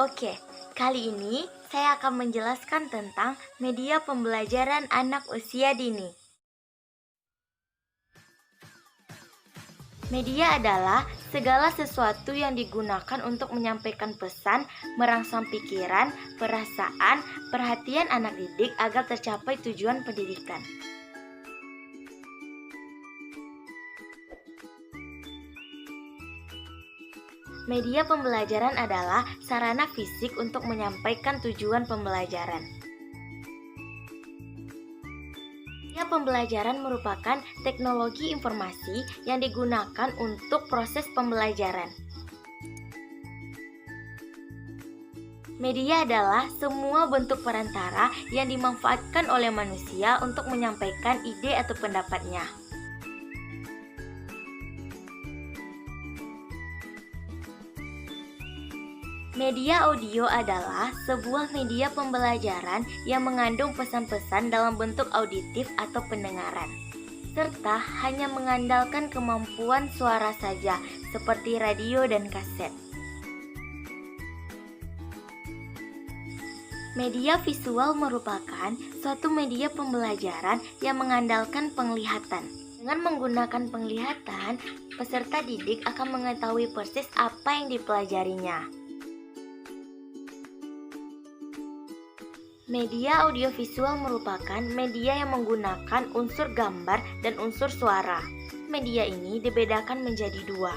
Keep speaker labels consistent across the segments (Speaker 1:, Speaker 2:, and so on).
Speaker 1: Oke, kali ini saya akan menjelaskan tentang media pembelajaran anak usia dini. Media adalah segala sesuatu yang digunakan untuk menyampaikan pesan, merangsang pikiran, perasaan, perhatian anak didik agar tercapai tujuan pendidikan. Media pembelajaran adalah sarana fisik untuk menyampaikan tujuan pembelajaran. Media pembelajaran merupakan teknologi informasi yang digunakan untuk proses pembelajaran. Media adalah semua bentuk perantara yang dimanfaatkan oleh manusia untuk menyampaikan ide atau pendapatnya. Media audio adalah sebuah media pembelajaran yang mengandung pesan-pesan dalam bentuk auditif atau pendengaran, serta hanya mengandalkan kemampuan suara saja, seperti radio dan kaset. Media visual merupakan suatu media pembelajaran yang mengandalkan penglihatan. Dengan menggunakan penglihatan, peserta didik akan mengetahui persis apa yang dipelajarinya. Media audiovisual merupakan media yang menggunakan unsur gambar dan unsur suara. Media ini dibedakan menjadi dua.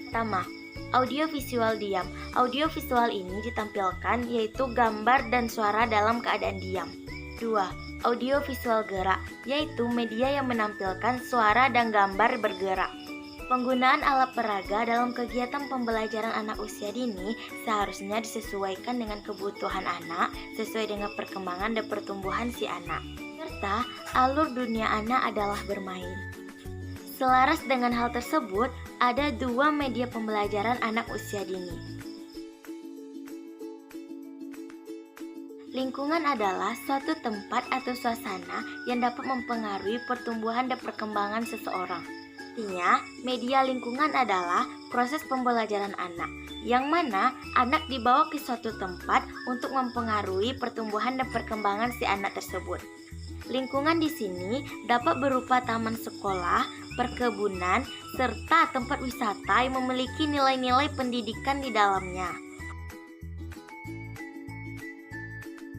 Speaker 1: Pertama, audiovisual diam. Audiovisual ini ditampilkan yaitu gambar dan suara dalam keadaan diam. Dua, audiovisual gerak, yaitu media yang menampilkan suara dan gambar bergerak. Penggunaan alat peraga dalam kegiatan pembelajaran anak usia dini seharusnya disesuaikan dengan kebutuhan anak sesuai dengan perkembangan dan pertumbuhan si anak, serta alur dunia anak adalah bermain. Selaras dengan hal tersebut, ada dua media pembelajaran anak usia dini. Lingkungan adalah suatu tempat atau suasana yang dapat mempengaruhi pertumbuhan dan perkembangan seseorang. Artinya, media lingkungan adalah proses pembelajaran anak, yang mana anak dibawa ke suatu tempat untuk mempengaruhi pertumbuhan dan perkembangan si anak tersebut. Lingkungan di sini dapat berupa taman sekolah, perkebunan, serta tempat wisata yang memiliki nilai-nilai pendidikan di dalamnya.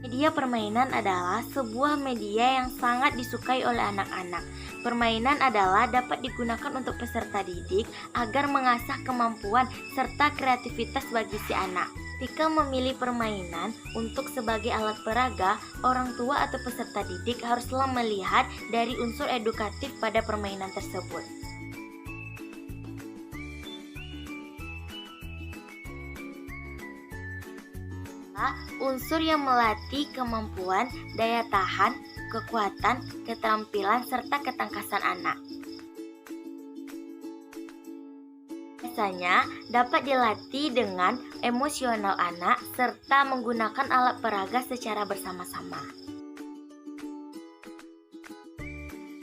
Speaker 1: Media permainan adalah sebuah media yang sangat disukai oleh anak-anak. Permainan adalah dapat digunakan untuk peserta didik agar mengasah kemampuan serta kreativitas bagi si anak. Ketika memilih permainan untuk sebagai alat peraga, orang tua atau peserta didik haruslah melihat dari unsur edukatif pada permainan tersebut. Unsur yang melatih kemampuan, daya tahan, kekuatan, keterampilan, serta ketangkasan anak. Biasanya dapat dilatih dengan emosional anak serta menggunakan alat peraga secara bersama-sama.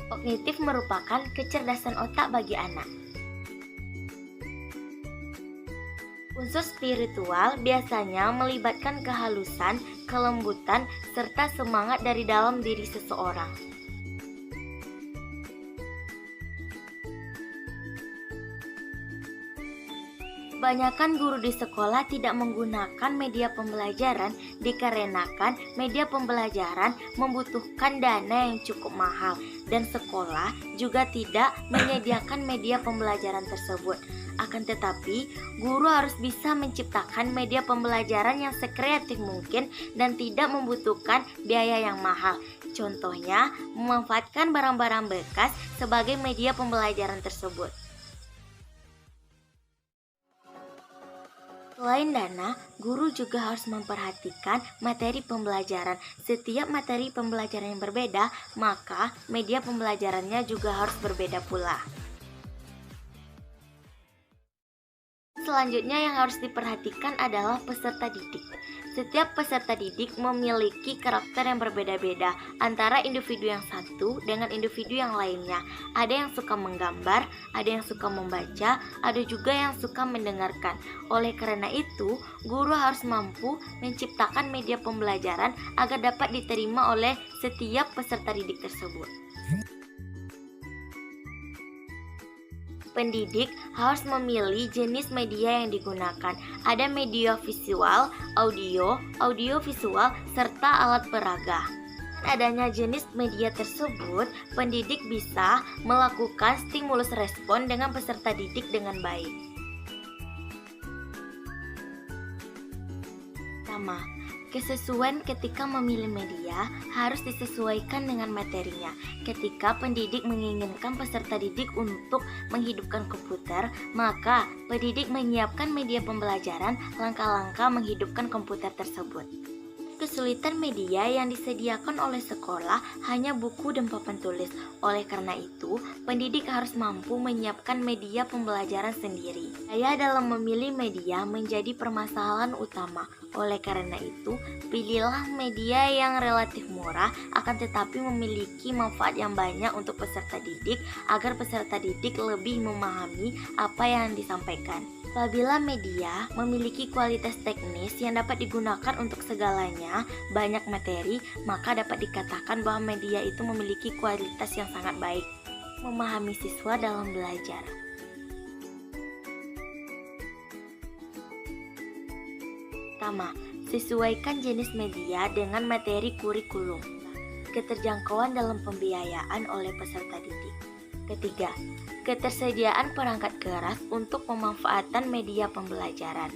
Speaker 1: Kognitif merupakan kecerdasan otak bagi anak. Unsur spiritual biasanya melibatkan kehalusan, kelembutan, serta semangat dari dalam diri seseorang. Kebanyakan guru di sekolah tidak menggunakan media pembelajaran dikarenakan media pembelajaran membutuhkan dana yang cukup mahal dan sekolah juga tidak menyediakan media pembelajaran tersebut. Akan tetapi, guru harus bisa menciptakan media pembelajaran yang sekreatif mungkin dan tidak membutuhkan biaya yang mahal. Contohnya, memanfaatkan barang-barang bekas sebagai media pembelajaran tersebut. Selain dana, guru juga harus memperhatikan materi pembelajaran. Setiap materi pembelajaran yang berbeda, maka media pembelajarannya juga harus berbeda pula. selanjutnya yang harus diperhatikan adalah peserta didik. Setiap peserta didik memiliki karakter yang berbeda-beda antara individu yang satu dengan individu yang lainnya. Ada yang suka menggambar, ada yang suka membaca, ada juga yang suka mendengarkan. Oleh karena itu, guru harus mampu menciptakan media pembelajaran agar dapat diterima oleh setiap peserta didik tersebut. Pendidik harus memilih jenis media yang digunakan. Ada media visual, audio visual, serta alat peraga. Adanya jenis media tersebut, pendidik bisa melakukan stimulus respon dengan peserta didik dengan baik. Pertama, kesesuaian ketika memilih media harus disesuaikan dengan materinya. Ketika pendidik menginginkan peserta didik untuk menghidupkan komputer, maka pendidik menyiapkan media pembelajaran langkah-langkah menghidupkan komputer tersebut. Kesulitan media yang disediakan oleh sekolah hanya buku dan papan tulis. Oleh karena itu, pendidik harus mampu menyiapkan media pembelajaran sendiri. Daya dalam memilih media menjadi permasalahan utama. Oleh karena itu, pilihlah media yang relatif murah akan tetapi memiliki manfaat yang banyak untuk peserta didik agar peserta didik lebih memahami apa yang disampaikan. Apabila media memiliki kualitas teknis yang dapat digunakan untuk segalanya, banyak materi, maka dapat dikatakan bahwa media itu memiliki kualitas yang sangat baik. Memahami siswa dalam belajar. Pertama, sesuaikan jenis media dengan materi kurikulum. Keterjangkauan dalam pembiayaan oleh peserta didik. Ketiga, ketersediaan perangkat keras untuk pemanfaatan media pembelajaran.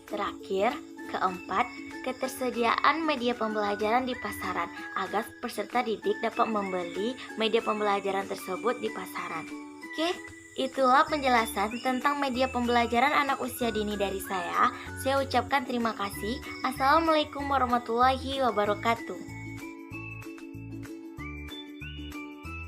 Speaker 1: Terakhir, keempat, ketersediaan media pembelajaran di pasaran agar peserta didik dapat membeli media pembelajaran tersebut di pasaran. Oke, itulah penjelasan tentang media pembelajaran anak usia dini dari saya. Saya ucapkan terima kasih. Assalamualaikum warahmatullahi wabarakatuh.